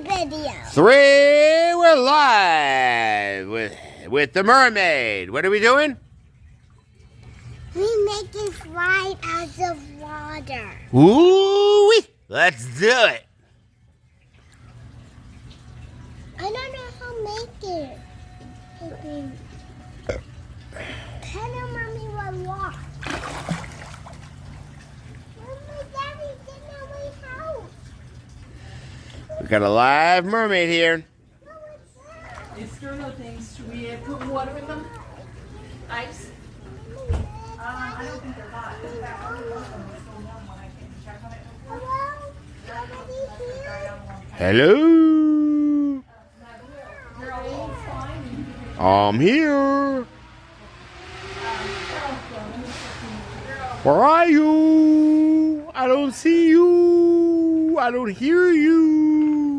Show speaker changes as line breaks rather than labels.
video.
3, we're live with the mermaid. What are we doing?
We make it slide out of water.
Ooh, let's do it.
I don't know how to make it. Hello, Mommy, will walk. Mommy, Daddy, get out my house.
We got a live mermaid here.
These sturlo things, should we put water in them? Ice? I don't think they're hot. In fact, only one of them was still warm when I came to check on it.
Hello? Somebody here?
Hello.
They're all fine.
I'm here. Where are you? I don't see you. I don't hear you.